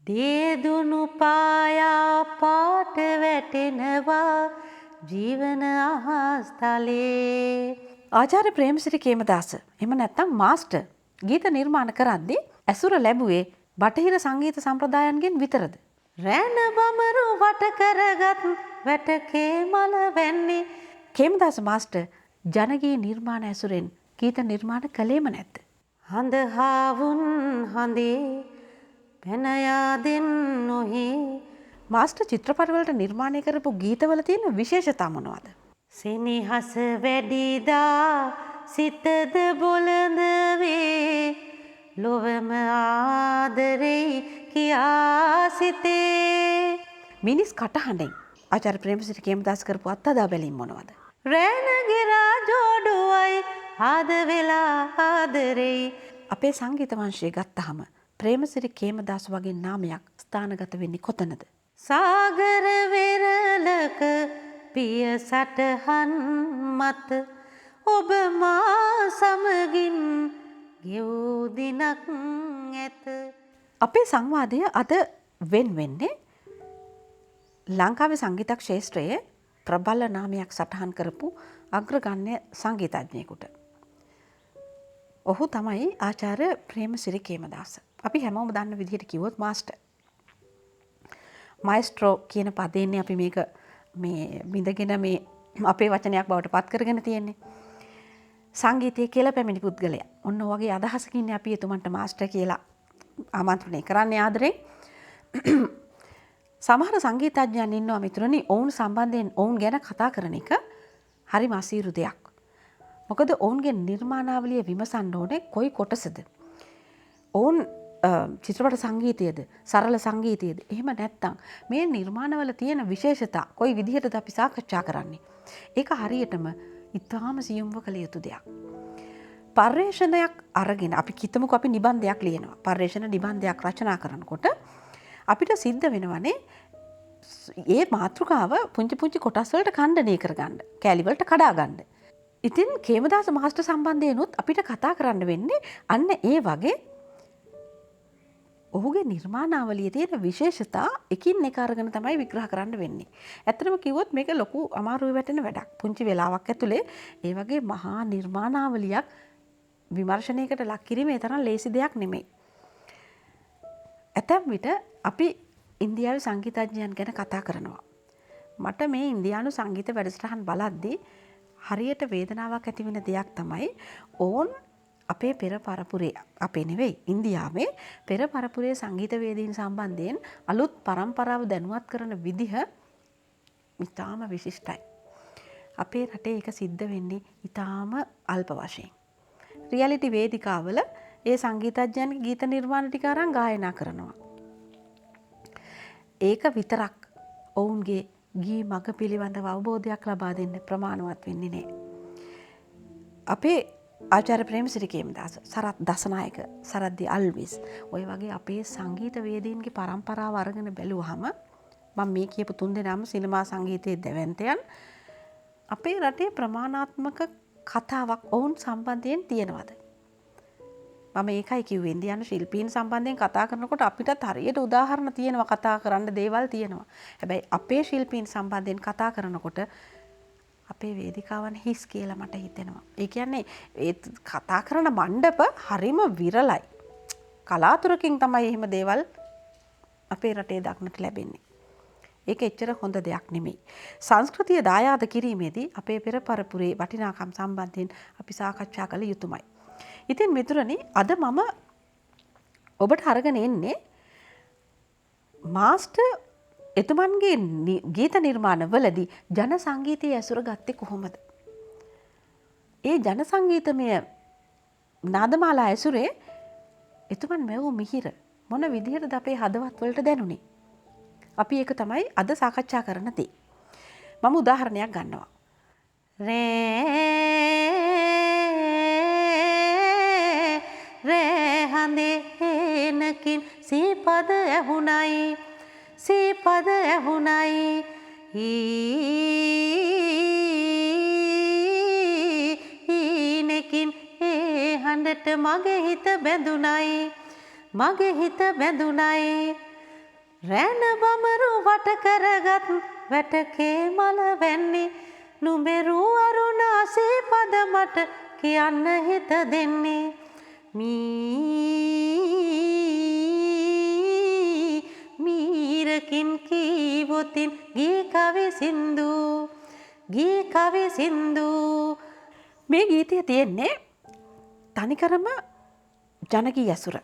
දේදුණු පායා පාට වැටෙනවා ජීවන අහස්තලේ. ආචාර්ය ප්‍රේමසිරි කේමදාස එහෙම නැත්නම් මාස්ටර් ගීත නිර්මාණ කරද්දී ඇසුර ලැබුවේ බටහිර සංගීත සම්ප්‍රදායන්ගෙන් විතරද? රැන බමරු වට කරගත් වැටකේ මල වැන්නේ. කේමදාස මාස්ටර් ජනගී නිර්මාණ ඇසුරෙන් ගීත නිර්මාණ කළේම නැද්ද? හඳ හාවුන් හඳේ පැනයාදෙන් නොහේ. මාස්ටර් චිත්‍රපටවලට නිර්මාණය කරපු ගීතවල තියෙන විශේෂතා මොනවද? සෙනෙහස වැඩිදා සිතද බොළඳ වේ ලොවම ආදරෙයි කියා සිතේ. මිනිස් කටහඬෙන් ආචාර්ය ප්‍රේමසිරි කේමදාස කරපු අත්හදා බැලීම් මොනවද? රැනගෙරා ජෝඩුවයි ආද වෙලා ආදරෙයි. අපේ සංගීත වංශය ගත්තහම ප්‍රේමසිරි කේමදාස වගේ නාමයක් ස්ථානගත වෙන්නේ කොතනද? සාගර වෙරළක පිය සටහන් මත ඔබ මා සමගින් ගෙවූ දිනක් ඇත. අපේ සංවාදය අද වෙන් වෙන්නේ ලංකාවේ සංගීත ක්ෂේත්‍රයේ ප්‍රබල නාමයක් සටහන් කරපු අග්‍රගණ්‍ය සංගීතඥයෙකුට. ඔහු තමයි ආචාර්ය ප්‍රේමසිරි කේමදාස. අපි හැමෝම දන්න විදිහට කිව්වොත් මාස්ටර්. මයිස්ට්‍රෝ කියන පදේන්නේ අපි මේක මේ බිඳගෙන මේ අපේ වචනයක් බවට පත් කරගෙන තියෙන්නේ. සංගීතයේ කියලා පැමිණි පුද්ගලයා. ඔන්න වගේ අදහසකින් අපි එතුමන්ට මාස්ටර් කියලා ආමන්ත්‍රණය කරන්නේ ආදරේ. සමහර සංගීතඥයන් ඉන්නවා මිතුරනි ඔවුන් සම්බන්ධයෙන් ඔවුන් ගැන කතා කරන එක හරිම අසීරු දෙයක්. මොකද ඔවුන්ගේ නිර්මාණාවලිය විමසන්න ඕනේ කොයි කොටසද. ඔවුන් චිත්‍රපට සංගීතයේද සරල සංගීතයේද එහෙම නැත්නම් මේ නිර්මාණවල තියෙන විශේෂතා කොයි විදිහටද අපි සාකච්ඡා කරන්නේ. ඒක හරියටම ඉතාම සියුම්ව කළ යුතු දෙයක්. පර්යේෂණයක් අරගෙන අපි කිතමුකෝ අපි නිබන්ධයක් ලියනවා. පර්යේෂණ නිබන්ධයක් රචනා කරනකොට අපිට සිද්ධ වෙනවනේ ඒ මාතෘකාව පුංචි පුංචි කොටස් වලට ඛණ්ඩනය කරගන්න, කෑලි වලට කඩා ගන්න. ඉතින් කේමදාස මාස්ටර් සම්බන්ධයෙන්ුත් අපිට කතා කරන්න වෙන්නේ අන්න ඒ වගේ ඔහුගේ නිර්මාණාවලියේ තියෙන විශේෂතා එකින් එක අරගෙන තමයි විග්‍රහ කරන්න වෙන්නේ. ඇත්තටම කිව්වොත් මේක ලොකු අමාරුවේ වැටෙන වැඩක්. පුංචි වෙලාවක් ඇතුලේ ඒ වගේ මහා නිර්මාණාවලියක් විමර්ශනයකට ලක් කිරීමේ තරම් ලේසි දෙයක් නෙමෙයි. ඇතැම් විට අපි ඉන්දියාවේ සංගීතඥයන් ගැන කතා කරනවා. මට මේ ඉන්දියානු සංගීත වැඩසටහන් බලද්දී හරියට වේදනාවක් ඇති වෙන දෙයක් තමයි ඕන් අපේ පෙර පරපුරේ අපේ නෙවෙයි ඉන්දියාවේ පෙර පරපුරේ සංගීතවේදීන් සම්බන්ධයෙන් අලුත් පරම්පරාව දැනුවත් කරන විදිහ ඉතාම විශිෂ්ටයි. අපේ රටේ ඒක සිද්ධ වෙන්නේ ඉතාම අල්ප වශයෙන්. රියැලිටි වේදිකාවල ඒ සංගීතඥයන්ගේ ගීත නිර්මාණ ටික අරන් ගායනා කරනවා. ඒක විතරක් ඔවුන්ගේ ගී මඟ පිළිබඳව අවබෝධයක් ලබා දෙන්න ප්‍රමාණවත් වෙන්නේ නැහැ. අපේ ආචාර්ය ප්‍රේමසිරි කේමදාස, සරත් දසනායක, සරද්දි අල්විස් ඔය වගේ අපේ සංගීතවේදීන්ගේ පරම්පරාව අරගෙන බැලුවහම මම මේ කියපු තුන් දෙනාම සිනමා සංගීතයේ දැවැන්තයන්. අපේ රටේ ප්‍රමාණාත්මක කතාවක් ඔවුන් සම්බන්ධයෙන් තියෙනවද? මම ඒකයි කිව්වේ ඉන්දියානු ශිල්පීන් සම්බන්ධයෙන් කතා කරනකොට අපිටත් හරියට උදාහරණ තියෙනවා, කතා කරන්න දේවල් තියෙනවා. හැබැයි අපේ ශිල්පීන් සම්බන්ධයෙන් කතා කරනකොට අපේ වේදිකාවන් හිස් කියලා මට හිතෙනවා. ඒ කියන්නේ ඒ කතා කරන මණ්ඩප හරිම විරලයි. කලාතුරකින් තමයි එහෙම දේවල් අපේ රටේ දක්නට ලැබෙන්නේ. ඒක එච්චර හොඳ දෙයක් නෙමෙයි. සංස්කෘතිය දායාද කිරීමේදී අපේ පෙර පරපුරේ වටිනාකම් සම්බන්ධයෙන් අපි සාකච්ඡා කළ යුතුමයි. ඉතින් මිතුරනි අද මම ඔබට අරගෙන එන්නේ මාස්ටර් එතුමන්ගේ ගීත නිර්මාණවලදී ජන සංගීතයේ ඇසුර ගත්තේ කොහොමද? ඒ ජන සංගීතමය නාදමාලා ඇසුරේ එතුමන් මෙවූ මිහිර මොන විදිහටද අපේ හදවත් වලට දැනුනේ? අපි ඒක තමයි අද සාකච්ඡා කරන දේ. මම උදාහරණයක් ගන්නවා. රේ හඳේනකින් සීපද ඇහුණයි සීපද ඇහුණයි හීනකින් ඒ හඬට මගේ හිත බැඳුණයි මගේ හිත බැඳුණයි රැන බමරු වට කරගත් වැටකේ මල වැන්නේ නුඹෙරු අරුණාසේ පද මට කියන්න හිත දෙන්නේ මීරකින් කීවොතින් ගී කවි සින්දු මේ ගීතය තියෙන්නේ තනිකරම ජනගී ඇසුර.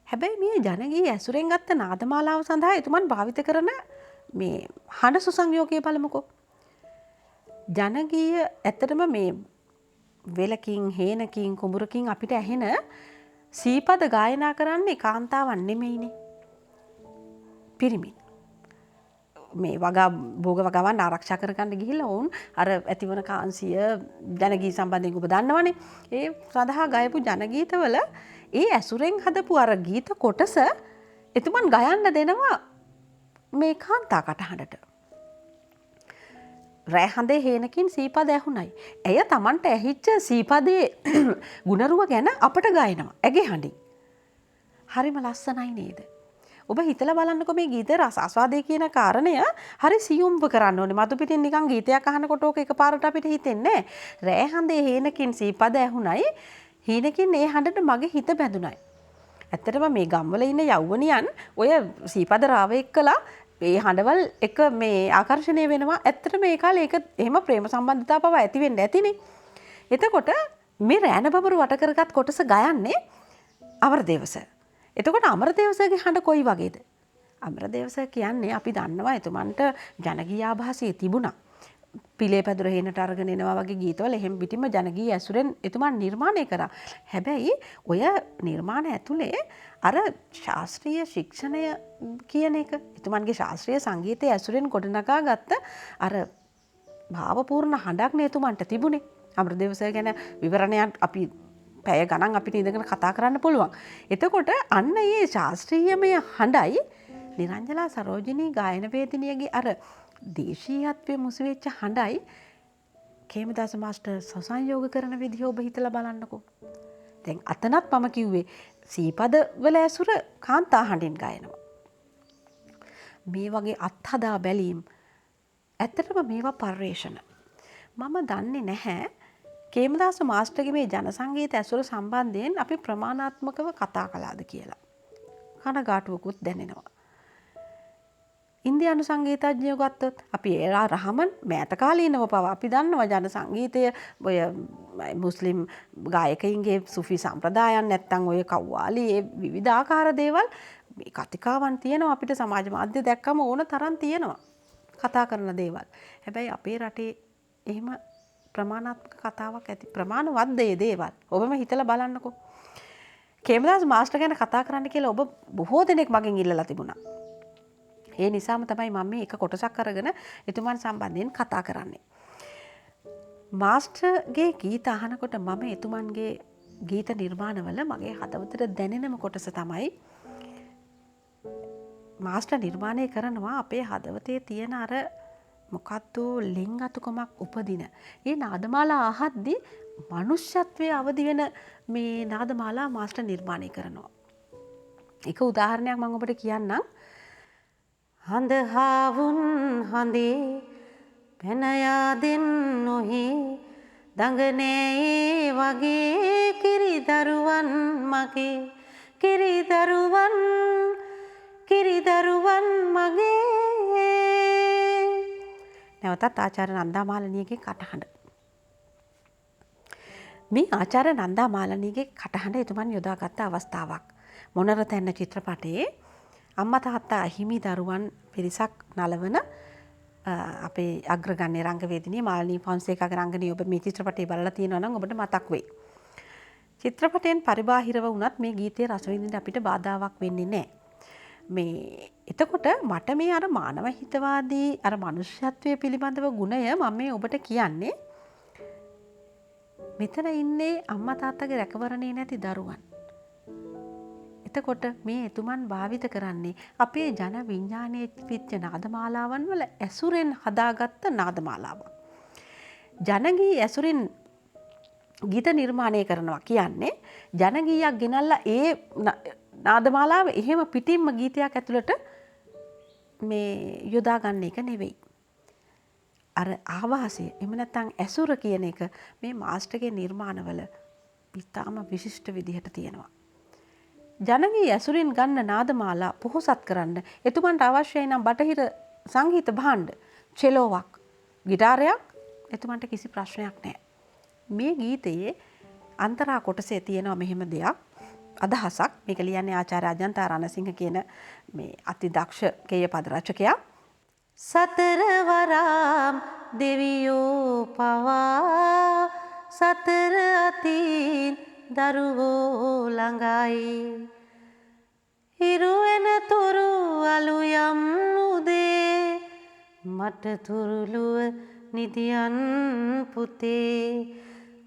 හැබැයි මේ ජනගී ඇසුරෙන් ගත්ත නාදමාලාව සඳහා එතුමන් භාවිත කරන මේ හඬ සුසංයෝගය බලමුකෝ. ජනගීය ඇත්තටම මේ වෙලකින් හේනකින් කුඹුරකින් අපිට ඇහෙන සීපද ගායනා කරන්නේ කාන්තාවන් නෙමෙයිනේ. පිරිමින්. මේ වගා භෝග වගාවන් ආරක්ෂා කරගන්න ගිහිල්ලා වුන් අර ඇතිවන කාන්සිය ජනගී සම්බන්ධයෙන් ඔබ දන්නවනේ. ඒ සඳහා ගයපු ජනගීතවල ඒ ඇසුරෙන් හදපු අර ගීත කොටස එතුමන් ගයන්න දෙනවා මේ කාන්තා කටහඬට. රෑහඳේ හේනකින් සීපද ඇහුණයි. ඇය Tamanට ඇහිච්ච සීපදේ ගුණරුව ගැන අපට ගයනවා. ඇගේ හඬින්. හරිම ලස්සනයි නේද? ඔබ හිතලා බලන්නකො මේ ගීතේ රස ආස්වාදය කියන කාරණය හරි සියුම්ව කරන්න ඕනේ. මතු පිටින් නිකන් ගීතයක් අහනකොට ඕක එකපාරට අපිට හිතෙන්නේ නැහැ. රෑහඳේ හේනකින් සීපද ඇහුණයි. හීනකින් ඒ හඬට මගේ හිත බැඳුණයි. ඇත්තටම මේ ගම්වල ඉන්න යෞවනියන් ඔය සීපද රාව එක්කලා ඒ හඬවල් එක මේ ආකර්ෂණය වෙනවා. ඇත්තටම ඒ කාලේ ඒක එහෙම ප්‍රේම සම්බන්ධතාව පව ඇති වෙන්න ඇතිනේ. එතකොට මේ රෑන බබරු වට කරගත් කොටස ගයන්නේ අමරදේවස. එතකොට අමරදේවසගේ හඬ කොයි වගේද? අමරදේවස කියන්නේ අපි දන්නවා එතුමන්ට ජනගී ආభాසය තිබුණා. පිලේ පැදුර හේනට අරගෙන එනවා වගේ ගීතවල එහෙම පිටින්ම ජනගී ඇසුරෙන් එතුමන් නිර්මාණය කරා. හැබැයි ඔය නිර්මාණ ඇතුලේ අර ශාස්ත්‍රීය ශික්ෂණය කියන එක එතුමන්ගේ ශාස්ත්‍රීය සංගීතයේ ඇසුරෙන් ගොඩනගා ගත්ත අර භාවපූර්ණ හඬක් නේ එතුමන්ට තිබුණේ. අමරදේවස ගැන විවරණයක් අපි පැය ගණන් අපිට ඉඳගෙන කතා කරන්න පුළුවන්. එතකොට අන්න ඒ ශාස්ත්‍රීයමය හඬයි නිරංජලා සරෝජිනී ගායන වේදිනියගේ අර දේශීයත්වයේ මුසු වෙච්ච හඬයි කේමදාස මාස්ටර් සසංයෝග කරන විදිහ ඔබ හිතලා බලන්නකෝ. දැන් අතනත් මම කිව්වේ සීපද වල ඇසුර කාන්තා හඬින් ගයනවා. මේ වගේ අත්හදා බැලීම් ඇත්තටම මේවා පර්යේෂණ. මම දන්නේ නැහැ කේමදාස මාස්ටර්ගේ මේ ජන සංගීත ඇසුර සම්බන්ධයෙන් අපි ප්‍රමාණාත්මකව කතා කළාද කියලා. කනගාටුවකුත් දැනෙනවා. ඉන්දියානු සංගීතඥයෝ ගත්තොත් අපි ඒලා රහමන් මෑත කාලීනව පවා අපි දන්නවා ජන සංගීතය ඔය මුස්ලිම් ගායකයින්ගේ සුෆි සම්ප්‍රදායන් නැත්තම් ඔය කව්වාලි ඒ විවිධාකාර දේවල් මේ කතිකාවන් තියෙනවා අපිට සමාජ මාධ්‍ය දැක්කම ඕන තරම් තියෙනවා කතා කරන දේවල්. හැබැයි අපේ රටේ එහෙම ප්‍රමාණාත්මක කතාවක් ඇති ප්‍රමාණවත් දේවල් ඔබම හිතලා බලන්නකෝ. කේමදාස් මාස්ටර් ගැන කතා කරන්න කියලා ඔබ බොහෝ දෙනෙක් මගෙන් ඉල්ලලා තිබුණා. ඒ නිසාම තමයි මම මේ එක කොටසක් අරගෙන එතුමන් සම්බන්ධයෙන් කතා කරන්නේ. මාස්ටර්ගේ ගීත අහනකොට මම එතුමන්ගේ ගීත නිර්මාණවල මගේ හදවතට දැනෙනම කොටස තමයි මාස්ටර් නිර්මාණය කරනවා අපේ හදවතේ තියෙන අර මොකද්ද ලිංගතුකමක් උපදින. ඒ නාදමාලා අහද්දී මනුෂ්‍යත්වයේ අවදි වෙන මේ නාදමාලා මාස්ටර් නිර්මාණය කරනවා. එක උදාහරණයක් මම ඔබට කියන්නම්. හඳ හාවුන් හඳේ පැනයාදෙන් නොහේ දඟනෑ වගේ කිරිදරුවන් මගේ කිරිදරුවන් මගේ. නැවතත් ආචාර්ය නන්දා මාලනියගේ කටහඬ. මේ ආචාර්ය නන්දා මාලනියගේ කටහඬ එතුමන් යොදාගත්ත අවස්ථාවක්. මොනර තැන්න චිත්‍රපටයේ අම්මා තාත්තා හිමි දරුවන් පිරිසක් නලවන අපේ අග්‍රගණ්‍ය රංගවේදිනිය මාලනී ෆොන්සේකාගේ රංගනය ඔබ මේ චිත්‍රපටය බලලා තියෙනවා නම් ඔබට මතක් වෙයි. චිත්‍රපටයෙන් පරිබාහිරව වුණත් මේ ගීතයේ රස විඳින්න අපිට බාධාවක් වෙන්නේ නැහැ. මේ එතකොට මට මේ අර මානව හිතවාදී අර මනුෂ්‍යත්වයේ පිළිබඳව ගුණය මම මේ ඔබට කියන්නේ මෙතන ඉන්නේ අම්මා තාත්තගේ රැකවරණේ නැති දරුවන්. එතකොට මේ එතුමන් භාවිත කරන්නේ අපේ ජන විඥානයේ පිච්ච නාදමාලාවන් වල ඇසුරෙන් හදාගත්ත නාදමාලාවක්. ජනගී ඇසුරින් ගීත නිර්මාණය කරනවා කියන්නේ ජනගීයක් ගෙනල්ලා ඒ නාදමාලාව එහෙම පිටින්ම ගීතයක් ඇතුළට මේ යොදා ගන්න එක නෙවෙයි. අර ආවාසය එහෙම නැත්නම් ඇසුර කියන එක මේ මාස්ටර්ගේ නිර්මාණවල ඉතාම විශිෂ්ට විදිහට තියෙනවා. ජනගී ඇසුරින් ගන්න නාදමාලා පොහොසත් කරන්න එතුමන්ට අවශ්‍යයි නම් බටහිර සංගීත භාණ්ඩ චෙලෝවක් ගිටාරයක් එතුමන්ට කිසි ප්‍රශ්නයක් නැහැ. මේ ගීතයේ අන්තරා කොටසේ තියෙනවා මෙහෙම දෙයක් අදහසක්. මේක ලියන්නේ ආචාර්ය අජන්තා රණසිංහ කියන මේ අති දක්ෂ ගේය පද රචකයා. සතර වරම් දෙවියෝ පවා සතර අතින් දරුවෝ ළඟයි හිරු වෙන තුරු අලු යම් උදේ මට තුරුළුව නිදියන් පුතේ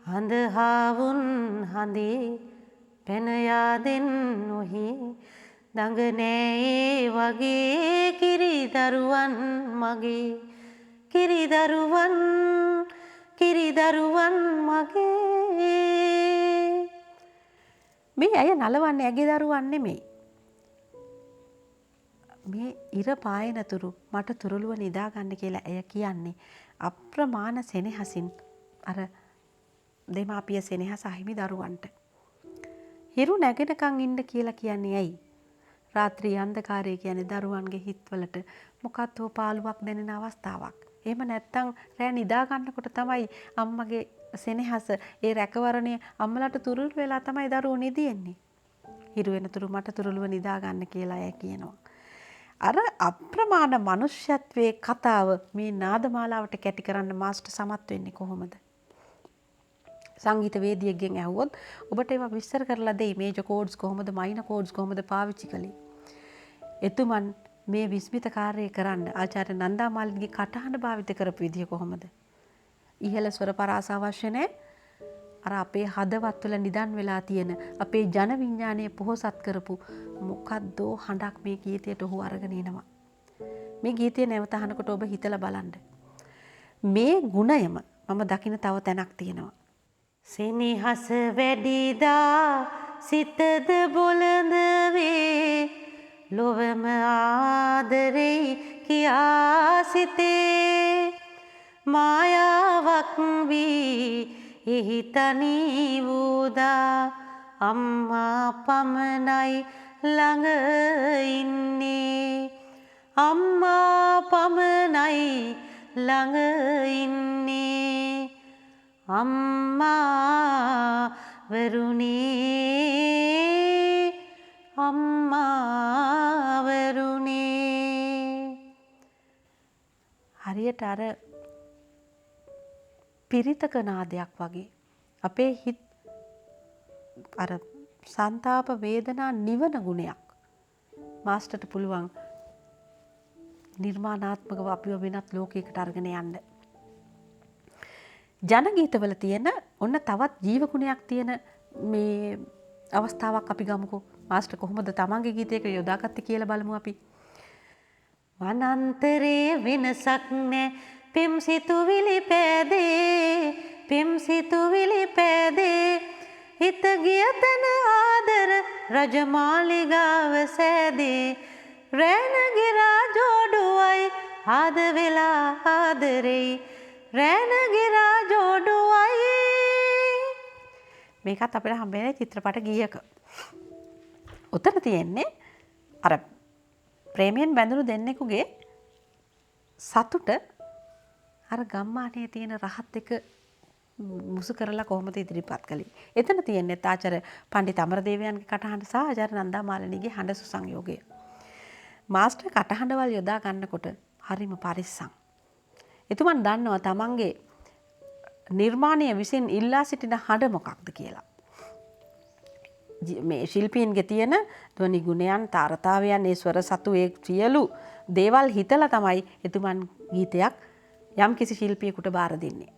හඳ හාවුන් හඳේ පැන යාදෙන් නොහි දඟ නෑ වගේ කිරි දරුවන් මගේ කිරි දරුවන් මගේ. මේ අය නලවන්නේ ඇගේ දරුවන් නෙමෙයි. මේ ඉර පායනතුරු මට තුරුළුව නිදා ගන්න කියලා ඇය කියන්නේ අප්‍රමාණ සෙනෙහසින් අර දෙමාපිය සෙනෙහස අහිමි දරුවන්ට. හිරු නැගෙනකන් ඉන්න කියලා කියන්නේ ඇයි? රාත්‍රී අන්ධකාරය කියන්නේ දරුවන්ගේ හිත්වලට මොකක්ද පාළුවක් දැනෙන අවස්ථාවක්. එහෙම නැත්තම් රෑ නිදා ගන්නකොට තමයි අම්මගේ සෙනෙහස ඒ රැකවරණය අම්මලාට තුරුළු වෙලා තමයි දරුවෝ නිදින්නේ. හිරු වෙනතුරු මට තුරුළුව නිදා ගන්න කියලා ඇය කියනවා. අර අප්‍රමාණ මනුෂ්‍යත්වයේ කතාව මේ නාදමාලාවට කැටි කරන්න මාස්ටර් සමත් වෙන්නේ කොහොමද? සංගීත වේදිකයෙක්ගෙන් ඇහුවොත් ඔබට ඒවා විස්තර කරලා දෙයි. මේජර් කෝඩ්ස් කොහොමද මයිනර් කෝඩ්ස් කොහොමද පාවිච්චි කළේ? එතුමන් මේ විස්මිත කාර්යය කරන්න ආචාර්ය නන්දා මාලිනිගේ කටහඬ භාවිත කරපු විදිය කොහොමද? ඉහළ ස්වර පරාස අවශ්‍ය නැහැ. අර අපේ හදවත්වල නිදන් වෙලා තියෙන අපේ ජන විඥානය පොහොසත් කරපු මොකද්දෝ හඬක් මේ ගීතයට ඔහු අරගෙන එනවා. මේ ගීතය නැවත අහනකොට ඔබ හිතලා බලන්න. මේ ගුණයම මම දකින තව තැනක් තියෙනවා. සෙනෙහස වැඩිදා සිතද බොළඳ වේ ලොවම ආදරෙයි කියා සිතේ මායාවක් වී එහි තනි වූදා අම්මා පමණයි ළඟ ඉන්නේ අම්මා පමණයි ළඟ ඉන්නේ අම්මා වරුණේ අම්මා වරුණේ. හරියට අර පිරිතක නාදයක් වගේ අපේ හිත් අර සංතාප වේදනා නිවන ගුණයක් මාස්ටර්ට පුළුවන් නිර්මාණාත්මකව අපිව වෙනත් ලෝකයකට අරගෙන යන්න. ජනගීතවල තියෙන ඔන්න තවත් ජීවගුණයක් තියෙන මේ අවස්ථාවක් අපි ගමුකෝ. මාස්ටර් කොහොමද තමන්ගේ ගීතයක යොදාගත්තේ කියලා බලමු අපි. වනන්තරේ වෙනසක් නෑ පෙම් සිතුවිලි පෑදේ පෙම් සිතුවිලි පෑදේ හිත ගිය තන ආදර රජමාලිගාව සෑදේ රෑනගිරා ජෝඩුවයි ආද වෙලා ආදරෙයි රෑනගිරා ජෝඩුවයි. මේකත් අපිට හම්බෙන්නේ චිත්‍රපට ගීයක. උතන තියෙන්නේ අර ප්‍රේමයෙන් බැඳුණු දෙන්නෙකුගේ සතුට අර ගම්මානයේ තියෙන රහත් එක මුසු කරලා කොහොමද ඉදිරිපත් කළේ. එතන තියෙන්නේ ආචාර්ය පණ්ඩිත අමරදේවයන්ගේ කටහඬ සහ ආචාර්ය නන්දා මාලිනීගේ හඬ සුසංයෝගය. මාස්ටර් කටහඬවල් යොදා ගන්නකොට හරිම පරිස්සම්. එතුමන් දන්නවා තමන්ගේ නිර්මාණය විසින් ඉල්ලා සිටින හඬ මොකක්ද කියලා. මේ ශිල්පීන්ගේ තියෙන ධ්වනි ගුණයන් තාරතාවයන් ඒ ස්වර සතු ඒ සියලු දේවල් හිතලා තමයි එතුමන් ගීතයක් යම් කිසි ශිල්පියෙකුට බාර දෙන්නේ.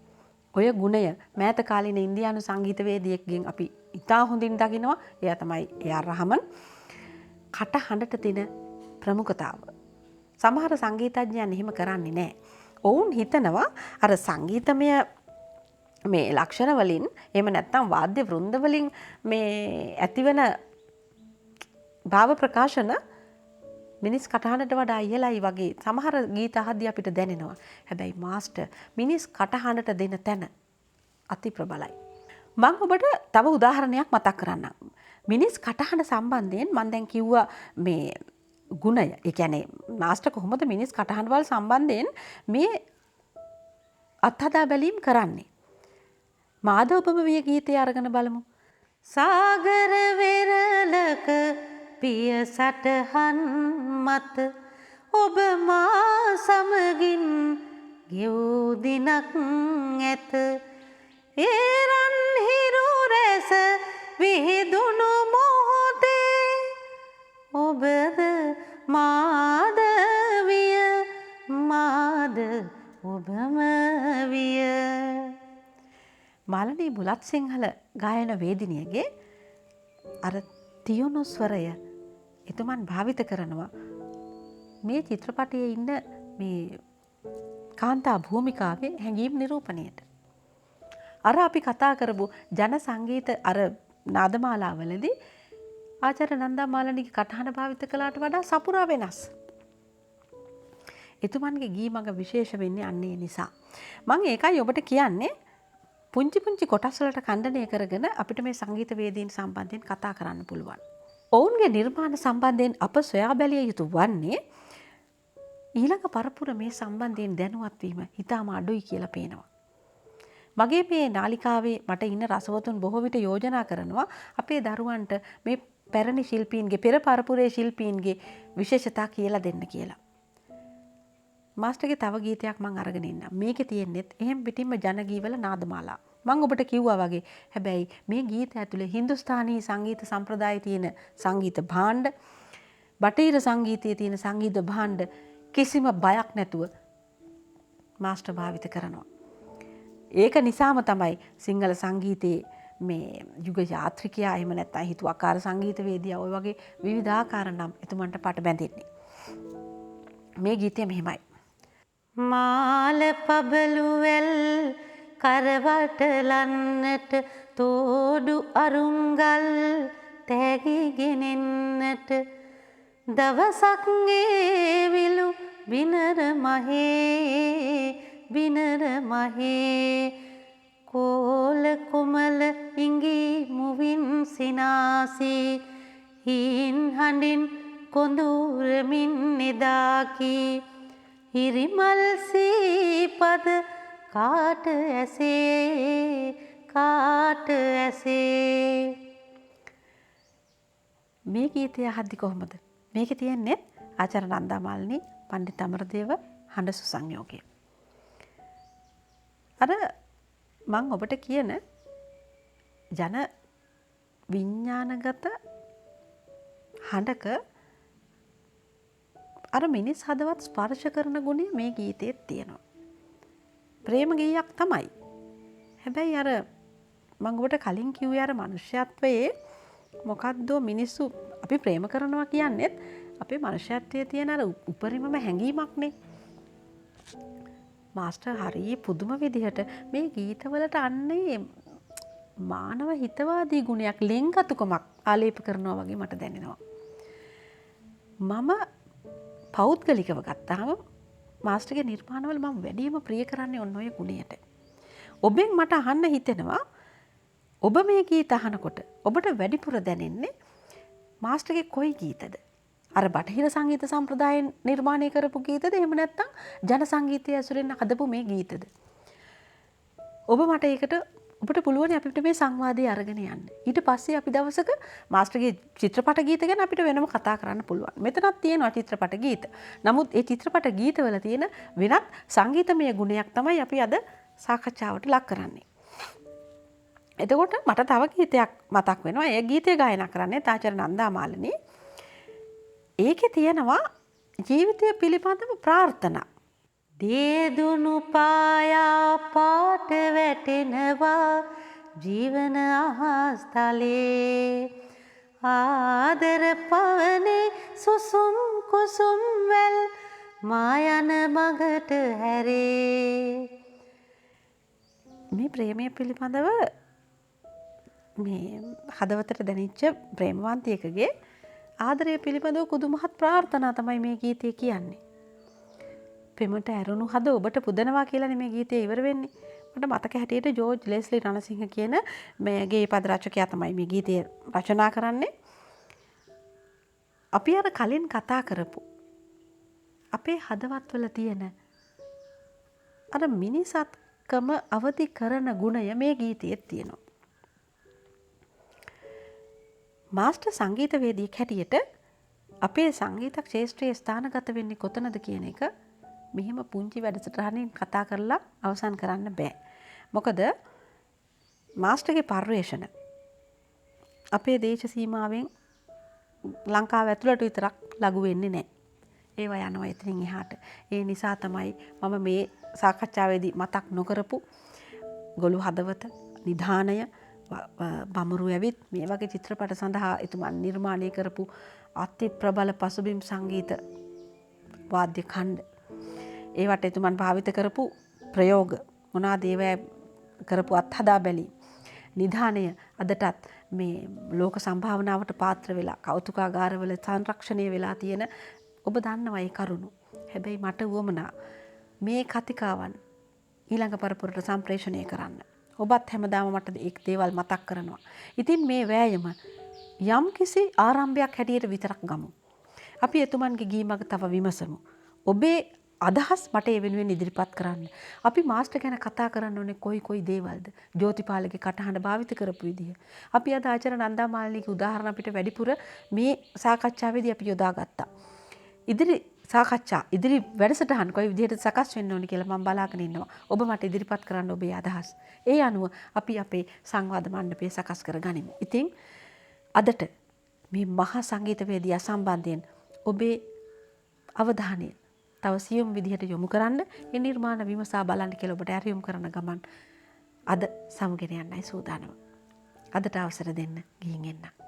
ඔය ගුණය මෑත කාලීන ඉන්දියානු සංගීතවේදියෙක්ගෙන් අපි ඉතා හොඳින් දකිනවා. එයා තමයි ඒ.ආර්. රහමන්. කටහඬට තියෙන ප්‍රමුඛතාව. සමහර සංගීතඥයන් එහෙම කරන්නේ නැහැ. ඔවුන් හිතනවා අර සංගීතමය මේ ලක්ෂණ වලින් එහෙම නැත්නම් වාද්‍ය වෘන්ද වලින් මේ ඇතිවන භාව ප්‍රකාශන මිනිස් කටහඬට වඩා ඉහළයි වගේ සමහර ගීත අහද්දී අපිට දැනෙනවා. හැබැයි මාස්ටර් මිනිස් කටහඬට දෙන තැන අති ප්‍රබලයි. මම ඔබට තව උදාහරණයක් මතක් කරන්නම්. මිනිස් කටහඬ සම්බන්ධයෙන් මම දැන් කිව්වා මේ ගුණය. ඒ කියන්නේ මාස්ටර් කොහොමද මිනිස් කටහඬවල සම්බන්ධයෙන් මේ අත්හදා බැලීම් කරන්නේ. මාධවපම විය ගීතය අරගෙන බලමු. සාගර වෙරළක පිය සටහන් මත ඔබ මා සමගින් ගෙවූ දිනක් ඇත. ඒ රන් හිරු රැස විහිදුණු මොහොතේ ඔබද මාද විය මාද ඔබම විය. මාලනී බුලත් සිංහල ගායන වේදිනියගේ අර තියුණු ස්වරය එතුමන් භාවිත කරනවා මේ චිත්‍රපටයේ ඉන්න මේ කාන්තා භූමිකාවේ හැඟීම් නිරූපණයට. අර අපි කතා කරපු ජන සංගීත අර නාදමාලාවලදී ආචාර්ය නන්දා මාලනීගේ කටහඬ භාවිත කළාට වඩා සපුරා වෙනස්. එතුමන්ගේ ගී මඟ විශේෂ වෙන්නේ අන්නේ නිසා. මම ඒකයි ඔබට කියන්නේ පුංචි පුංචි කොටස් වලට ඛණ්ඩනය කරගෙන අපිට මේ සංගීත වේදීන් සම්බන්ධයෙන් කතා කරන්න පුළුවන්. ඔවුන්ගේ නිර්මාණ සම්බන්ධයෙන් අප සොයා බැලිය යුතු වන්නේ ඊළඟ පරපුර මේ සම්බන්ධයෙන් දැනුවත් වීම ඉතාම අඩුයි කියලා පේනවා. මගේ මේ නාලිකාවේ මට ඉන්න රසවතුන් බොහෝ විට යෝජනා කරනවා අපේ දරුවන්ට මේ පැරණි ශිල්පීන්ගේ පෙර පරපුරේ ශිල්පීන්ගේ විශේෂතා කියලා දෙන්න කියලා. මාස්ටර්ගේ තව ගීතයක් මම අරගෙන ඉන්නම්. මේකේ තියෙන්නේත් එහෙම් පිටින්ම ජනගීවල නාදමාලා. මම ඔබට කිව්වා වගේ. හැබැයි මේ ගීත ඇතුලේ හින්දුස්ථානී සංගීත සම්ප්‍රදායේ තියෙන සංගීත භාණ්ඩ, බටහිර සංගීතයේ තියෙන සංගීත භාණ්ඩ කිසිම බයක් නැතුව මාස්ටර් භාවිත කරනවා. ඒක නිසාම තමයි සිංහල සංගීතයේ මේ යුග යාත්‍රිකයා එහෙම නැත්නම් හිතුවක්කාර සංගීතවේදියා ඔය වගේ විවිධාකාර නම් එතුමන්ට පට බැඳෙන්නේ. මේ ගීතය මෙහෙමයි. මාල පබළුවැල් කරවටලන්නට තෝඩු අරුංගල් තැගිගෙනෙන්නට දවසක් ඒවිලු බිනර මහේ කෝල කුමල ඉඟි මුවින් සිනාසී හීන් හඬින් කොඳුරමින් නිදාකී හිරිමල් සීපද කාට ඇසේ. මේ ගීතය අහද්දි කොහොමද? මේකේ තියෙන්නේ ආචාර්ය නන්දා මාලිනී පණ්ඩිත අමරදේව හඬ සුසංයෝගය. අර මම ඔබට කියන ජන විඥානගත හඬක අර මිනිස් හදවත් ස්පර්ශ කරන ගුණය මේ ගීතයේ තියෙනවා. ප්‍රේම ගීයක් තමයි. හැබැයි අර මම ඔබට කලින් කිව්වේ අර මනුෂ්‍යත්වයේ මොකද්ද මිනිස්සු අපි ප්‍රේම කරනවා කියන්නේත් අපේ මනුෂ්‍යත්වයේ තියෙන අර උපරිමම හැඟීමක්නේ. මාස්ටර් හරිය පුදුම විදිහට මේ ගීතවලට අන්නේ මානව හිතවාදී ගුණයක් ලෙන්ගතුකමක් ආලේප කරනවා වගේ මට දැනෙනවා. මම පෞද්ගලිකව ගත්තාම මාස්ටර්ගේ නිර්මාණවල මම වැඩිම ප්‍රිය කරන්නේ ඔන්න ඔය ගුණයට. ඔබෙන් මට අහන්න හිතෙනවා ඔබ මේ ගීත අහනකොට ඔබට වැඩිපුර දැනෙන්නේ මාස්ටර්ගේ කොයි ගීතද? අර බටහිර සංගීත සම්ප්‍රදායෙන් නිර්මාණය කරපු ගීතද? එහෙම නැත්නම් ජන සංගීතය ඇසුරෙන් හදපු මේ ගීතද? ඔබ මට ඒකට ඔබට පුළුවන් අපිට මේ සංවාදය අරගෙන යන්න. ඊට පස්සේ අපි දවසක මාස්ටර්ගේ චිත්‍රපට ගීත ගැන අපිට වෙනම කතා කරන්න පුළුවන්. මෙතනත් තියෙනවා චිත්‍රපට ගීත. නමුත් ඒ චිත්‍රපට ගීතවල තියෙන වෙනත් සංගීතමය ගුණයක් තමයි අපි අද සාකච්ඡාවට ලක් කරන්නේ. එතකොට මට තව ගීතයක් මතක් වෙනවා. ඒ ගීතය ගායනා කරන්නේ ආචාර්ය නන්දා මාලිනී. ඒකේ තියෙනවා ජීවිතය පිළිබඳව ප්‍රාර්ථනා. දේදුණු පායා පාට වැටෙනවා ජීවන අහස්තලේ ආදර පවනේ සුසුම් කුසුම් වැල් මායන මගට හැරේ. මේ ප්‍රේමය පිළිබඳව මේ හදවතට දැනෙච්ච ප්‍රේමවන්තියකගේ ආදරය පිළිබඳව කුදුමහත් ප්‍රාර්ථනා තමයි මේ ගීතය කියන්නේ. පෙමට ඇරුණු හද ඔබට පුදනවා කියලානේ මේ ගීතය ඉවර වෙන්නේ. මට මතක හැටියට ජෝර්ජ් ලෙස්ලි රණසිංහ කියන මේ ගේ පද රචකයා තමයි මේ ගීතය රචනා කරන්නේ. අපි අර කලින් කතා කරපු අපේ හදවත්වල තියෙන අර මිනිසත්කම අවදි කරන ගුණය මේ ගීතයේ තියෙනවා. මාස්ටර් සංගීතවේදියෙක් හැටියට අපේ සංගීත ක්ෂේත්‍රයේ ස්ථානගත වෙන්නේ කොතනද කියන එක මෙහෙම පුංචි වැඩසටහනින් කතා කරලා අවසන් කරන්න බෑ. මොකද මාස්ටර්ගේ පර්යේෂණ අපේ දේශ සීමාවෙන් ලංකාව ඇතුළට විතරක් ලඝු වෙන්නේ නැහැ. ඒවා යනවා එතනින් එහාට. ඒ නිසා තමයි මම මේ සාකච්ඡාවේදී මතක් නොකරපු ගොළු හදවත, නිධානය, බමුරු ඇවිත් මේ වගේ චිත්‍රපට සඳහා එතුමන් නිර්මාණය කරපු අති ප්‍රබල පසුබිම් සංගීත වාද්‍ය ඛණ්ඩ. ඒවට එතුමන් භාවිත කරපු ප්‍රයෝග මොනවාද ඒවා කරපු අත්හදා බැලීම්. නිධානය අදටත් මේ ලෝක සම්භාවනාවට පාත්‍ර වෙලා කෞතුකාගාරවල සංරක්ෂණය වෙලා තියෙන ඔබ දන්නවා ඒ කරුණු. හැබැයි මට උවමනා මේ කතිකාවන් ඊළඟ පරපුරට සම්ප්‍රේෂණය කරන්න. ඔබත් හැමදාම මට ඒ දේවල් මතක් කරනවා. ඉතින් මේ වෑයම යම් කිසි ආරම්භයක් හැටියට විතරක් ගමු. අපි එතුමන්ගේ ගී මග තව විමසමු. ඔබේ අදහස් මට ඒ වෙනුවෙන් ඉදිරිපත් කරන්න. අපි මාස්ටර් ගැන කතා කරන්න ඕනේ කොයි දේවල්ද? ජෝතිපාලගේ කටහඬ භාවිත කරපු විදිහ. අපි අද ආචාර්ය නන්දා මාලිනීගේ උදාහරණ අපිට වැඩිපුර මේ සාකච්ඡාවේදී අපි යොදාගත්තා. ඉදිරි සාකච්ඡා ඉදිරි වැඩසටහන් කොයි විදිහට සකස් වෙන්න ඕනේ කියලා මම බලාගෙන ඉන්නවා. ඔබ මට ඉදිරිපත් කරන්න ඔබේ අදහස්. ඒ අනුව අපි අපේ සංවාද මණ්ඩපය සකස් කරගනිමු. ඉතින් අදට මේ මහා සංගීතවේදියා සම්බන්ධයෙන් ඔබේ අවධානය තව සියුම් විදිහට යොමු කරන්න, ඒ නිර්මාණ විමසා බලන්න කියලා ඔබට ඇරයුම් කරන ගමන් අද සමුගෙන යන්නයි සූදානම. අදට අවසර දෙන්න ගිහින් එන්න.